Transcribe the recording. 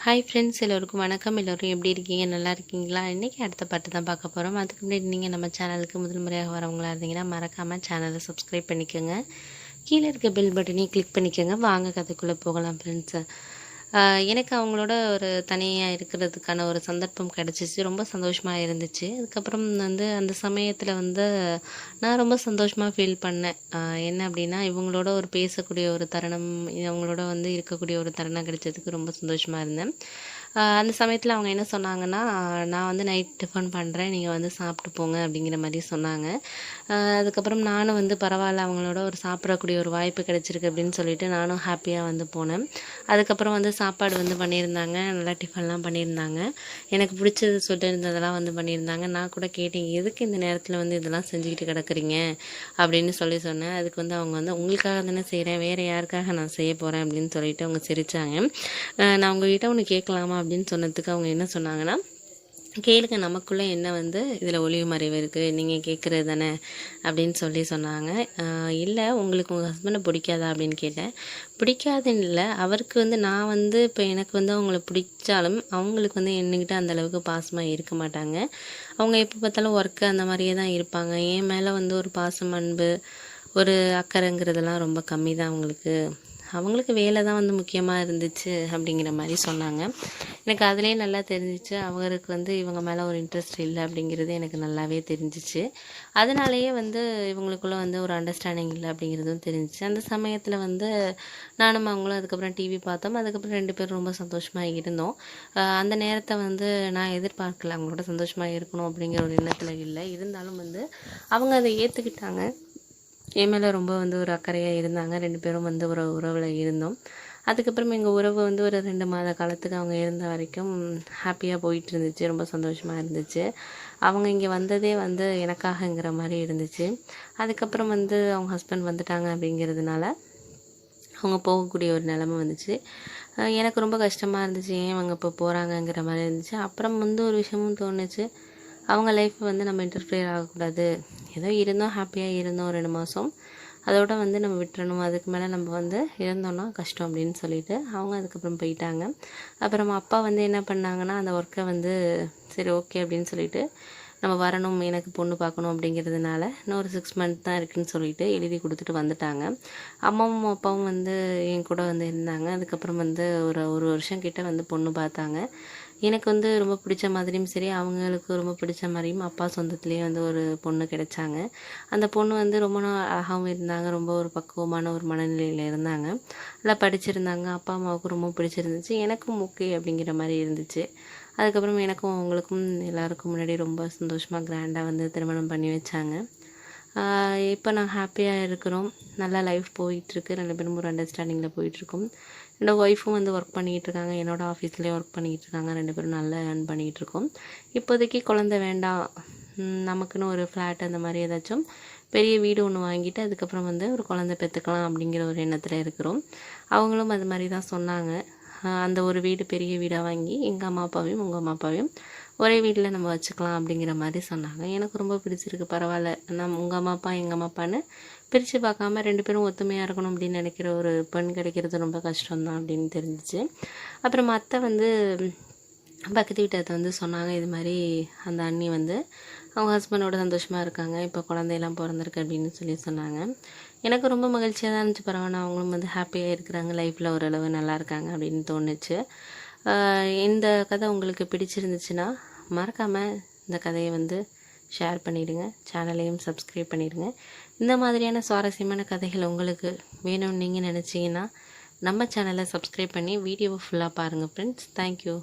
Hi friends, எல்லோருக்கும் வணக்கம். எல்லோரும் எப்படி இருக்கீங்க? நல்லா இருக்கீங்களா? இன்றைக்கி அடுத்த பாட்டு தான் பார்க்க போகிறோம். அதுக்கு முன்னாடி நீங்கள் நம்ம சேனலுக்கு முதல் முறையாக வரவங்களா இருந்தீங்கன்னா மறக்காமல் சேனலை சப்ஸ்கிரைப் பண்ணிக்கோங்க. கீழே இருக்க பெல் பட்டனையும் கிளிக் பண்ணிக்கோங்க. வாங்க கதைக்குள்ளே போகலாம் ஃப்ரெண்ட்ஸு. எனக்கு அவங்களோட ஒரு தனியாக இருக்கிறதுக்கான ஒரு சந்தர்ப்பம் கிடச்சிச்சு. ரொம்ப சந்தோஷமாக இருந்துச்சு. அதுக்கப்புறம் அந்த சமயத்தில் நான் ரொம்ப சந்தோஷமாக ஃபீல் பண்ணேன். என்ன அப்படின்னா, இவங்களோட ஒரு பேசக்கூடிய ஒரு தருணம், அவங்களோட இருக்கக்கூடிய ஒரு தருணம் கிடைச்சதுக்கு ரொம்ப சந்தோஷமாக இருந்தேன். அந்த சமயத்தில் அவங்க என்ன சொன்னாங்கன்னா, நான் நைட் டிஃபன் பண்ணுறேன், நீங்கள் சாப்பிட்டு போங்க அப்படிங்கிற மாதிரி சொன்னாங்க. அதுக்கப்புறம் நானும் பரவாயில்ல, அவங்களோட ஒரு சாப்பிடக்கூடிய ஒரு வாய்ப்பு கிடைச்சிருக்கு அப்படின்னு சொல்லிட்டு நானும் ஹாப்பியாக போனேன். அதுக்கப்புறம் சாப்பாடு பண்ணியிருந்தாங்க. நல்லா டிஃபன்லாம் பண்ணியிருந்தாங்க. எனக்கு பிடிச்சது சொல்லியிருந்ததெல்லாம் பண்ணியிருந்தாங்க. நான் கூட கேட்டேன், எதுக்கு இந்த நேரத்தில் இதெல்லாம் செஞ்சுக்கிட்டு கிடக்குறீங்க அப்படின்னு சொன்னேன். அதுக்கு அவங்க உங்களுக்காக தானே செய்கிறேன், வேறு யாருக்காக நான் செய்ய போகிறேன் அப்படின்னு சொல்லிட்டு அவங்க சிரித்தாங்க. நான் உங்ககிட்ட ஒன்று கேட்கலாமா அப்படின்னு சொன்னதுக்கு அவங்க என்ன சொன்னாங்கன்னா, கேளுங்க, நமக்குள்ளே என்ன இதில் ஒளிவு மறைவு இருக்குது, நீங்கள் கேட்குறது தானே அப்படின்னு சொன்னாங்க. இல்லை, உங்களுக்கு உங்கள் ஹஸ்பண்டை பிடிக்காதா அப்படின்னு கேட்டேன். பிடிக்காதுன்னு இல்லை, அவருக்கு நான் இப்போ எனக்கு அவங்கள பிடிச்சாலும் அவங்களுக்கு என்கிட்ட அந்தளவுக்கு பாசமாக இருக்க மாட்டாங்க. அவங்க எப்போ பார்த்தாலும் ஒர்க்கு அந்த மாதிரியே தான் இருப்பாங்க. என் மேலே ஒரு பாசம், அன்பு, ஒரு அக்கறைங்கிறதெல்லாம் ரொம்ப கம்மி தான் அவங்களுக்கு வேலை தான் முக்கியமாக இருந்துச்சு அப்படிங்கிற மாதிரி சொன்னாங்க. எனக்கு அதிலே நல்லா தெரிஞ்சிச்சு, அவருக்கு இவங்க மேலே ஒரு இன்ட்ரெஸ்ட் இல்லை அப்படிங்கிறது எனக்கு நல்லாவே தெரிஞ்சிச்சு. அதனாலேயே இவங்களுக்குள்ளே ஒரு அண்டர்ஸ்டாண்டிங் இல்லை அப்படிங்கிறதும் தெரிஞ்சிச்சு. அந்த சமயத்தில் நானும் அவங்களும் அதுக்கப்புறம் டிவி பார்த்தோம். அதுக்கப்புறம் 2 பேரும் ரொம்ப சந்தோஷமாக இருந்தோம். அந்த நேரத்தை நான் எதிர்பார்க்கல, அவங்களோட சந்தோஷமாக இருக்கணும் அப்படிங்கிற ஒரு எண்ணத்தில் இல்லை. இருந்தாலும் அவங்க அதை ஏற்றுக்கிட்டாங்க. என் மேலே ரொம்ப ஒரு அக்கறையாக இருந்தாங்க. 2 பேரும் ஒரு உறவில் இருந்தோம். அதுக்கப்புறம் எங்கள் உறவு ஒரு 2 மாத காலத்துக்கு அவங்க இருந்த வரைக்கும் ஹாப்பியாக போயிட்டு இருந்துச்சு. ரொம்ப சந்தோஷமாக இருந்துச்சு. அவங்க இங்கே வந்ததே எனக்காகங்கிற மாதிரி இருந்துச்சு. அதுக்கப்புறம் அவங்க ஹஸ்பண்ட் வந்துட்டாங்க அப்படிங்கிறதுனால அவங்க போகக்கூடிய ஒரு நிலமை வந்துச்சு. எனக்கு ரொம்ப கஷ்டமாக இருந்துச்சு, ஏன் அவங்க இப்போ போகிறாங்கங்கிற மாதிரி இருந்துச்சு. அப்புறம் ஒரு விஷயமும் தோணுச்சு, அவங்க லைஃப் நம்ம இன்டர்ஃபியர் ஆகக்கூடாது. ஏதோ இருந்தோம், ஹாப்பியாக இருந்தோம் 2 மாதம், அதோட நம்ம விட்டுறணும். அதுக்கு மேலே நம்ம இருந்தோன்னா கஷ்டம் அப்படின்னு சொல்லிட்டு அவங்க அதுக்கப்புறம் போயிட்டாங்க. அப்புறம் அப்பா என்ன பண்ணாங்கன்னா, அந்த ஒர்க்கை சரி ஓகே அப்படின்னு சொல்லிட்டு நம்ம வரணும், எனக்கு பொண்ணு பார்க்கணும் அப்படிங்கிறதுனால இன்னொரு 6 மந்த் தான் இருக்குதுன்னு சொல்லிட்டு எழுதி கொடுத்துட்டு வந்துட்டாங்க. அம்மாவும் அப்பாவும் என் கூட இருந்தாங்க. அதுக்கப்புறம் ஒரு வருஷம் கிட்ட பொண்ணு பார்த்தாங்க. எனக்கு ரொம்ப பிடிச்ச மாதிரியும் சரி, அவங்களுக்கு ரொம்ப பிடிச்ச மாதிரியும் அப்பா சொந்தத்துலேயே ஒரு பொண்ணு கிடைச்சாங்க. அந்த பொண்ணு ரொம்ப நாள் அழகாகவும் இருந்தாங்க. ரொம்ப ஒரு பக்குவமான ஒரு மனநிலையில் இருந்தாங்க. நல்லா படிச்சிருந்தாங்க. அப்பா அம்மாவுக்கும் ரொம்ப பிடிச்சிருந்துச்சு. எனக்கும் ஓகே அப்படிங்கிற மாதிரி இருந்துச்சு. அதுக்கப்புறம் எனக்கும் அவங்களுக்கும் எல்லாருக்கும் முன்னாடி ரொம்ப சந்தோஷமாக கிராண்டாக திருமணம் பண்ணி வச்சாங்க. இப்போ நான் ஹாப்பியாக இருக்கிறோம். நல்லா லைஃப் போயிட்டுருக்கு. 2 பேரும் ஒரு அண்டர்ஸ்டாண்டிங்கில் போயிட்டுருக்கோம். என்னோடய ஒய்ஃபும் ஒர்க் பண்ணிக்கிட்டு இருக்காங்க. என்னோடய ஆஃபீஸ்லேயே ஒர்க் பண்ணிக்கிட்டு இருக்காங்க. 2 பேரும் நல்லா ஏர்ன் பண்ணிக்கிட்டு இருக்கோம். இப்போதைக்கு குழந்தை வேண்டாம், நமக்குன்னு ஒரு ஃப்ளாட் அந்த மாதிரி ஏதாச்சும் பெரிய வீடு ஒன்று வாங்கிட்டு அதுக்கப்புறம் ஒரு குழந்தை பெற்றுக்கலாம் அப்படிங்கிற ஒரு எண்ணத்தில் இருக்கிறோம். அவங்களும் அது மாதிரி தான் சொன்னாங்க. அந்த ஒரு வீடு பெரிய வீடாக வாங்கி எங்கள் அம்மா அப்பாவையும் உங்கள் அம்மா அப்பாவையும் ஒரே வீட்டில் நம்ம வச்சுக்கலாம் அப்படிங்கிற மாதிரி சொன்னாங்க. எனக்கு ரொம்ப பிடிச்சிருக்கு. பரவாயில்ல, உங்கள் அம்மா அப்பா எங்கள் அம்மா அப்பான்னு பிரித்து பார்க்காம 2 பேரும் ஒத்துமையாக இருக்கணும் அப்படின்னு நினைக்கிற ஒரு பெண் கிடைக்கிறது ரொம்ப கஷ்டம்தான் அப்படின்னு தெரிஞ்சிச்சு. அப்புறம் அத்தை பக்கத்து வீட்டை சொன்னாங்க, இது மாதிரி அந்த அண்ணி அவங்க ஹஸ்பண்டோட சந்தோஷமாக இருக்காங்க, இப்போ குழந்தையெல்லாம் பிறந்திருக்கு அப்படின்னு சொன்னாங்க. எனக்கு ரொம்ப மகிழ்ச்சியாக தான் இருந்துச்சு. பரவாயில்ல, அவங்களும் ஹாப்பியாக இருக்கிறாங்க, லைஃப்பில் ஓரளவு நல்லா இருக்காங்க அப்படின்னு தோணுச்சு. இந்த கதை உங்களுக்கு பிடிச்சிருந்துச்சுன்னா மறக்காமல் இந்த கதையை ஷேர் பண்ணிவிடுங்க. சேனலையும் சப்ஸ்கிரைப் பண்ணிவிடுங்க. இந்த மாதிரியான சுவாரஸ்யமான கதைகள் உங்களுக்கு வேணும்னு நீங்கள் நினச்சிங்கன்னா நம்ம சேனலை சப்ஸ்கிரைப் பண்ணி வீடியோவை ஃபுல்லாக பாருங்கள் ஃப்ரெண்ட்ஸ். தேங்க்யூ.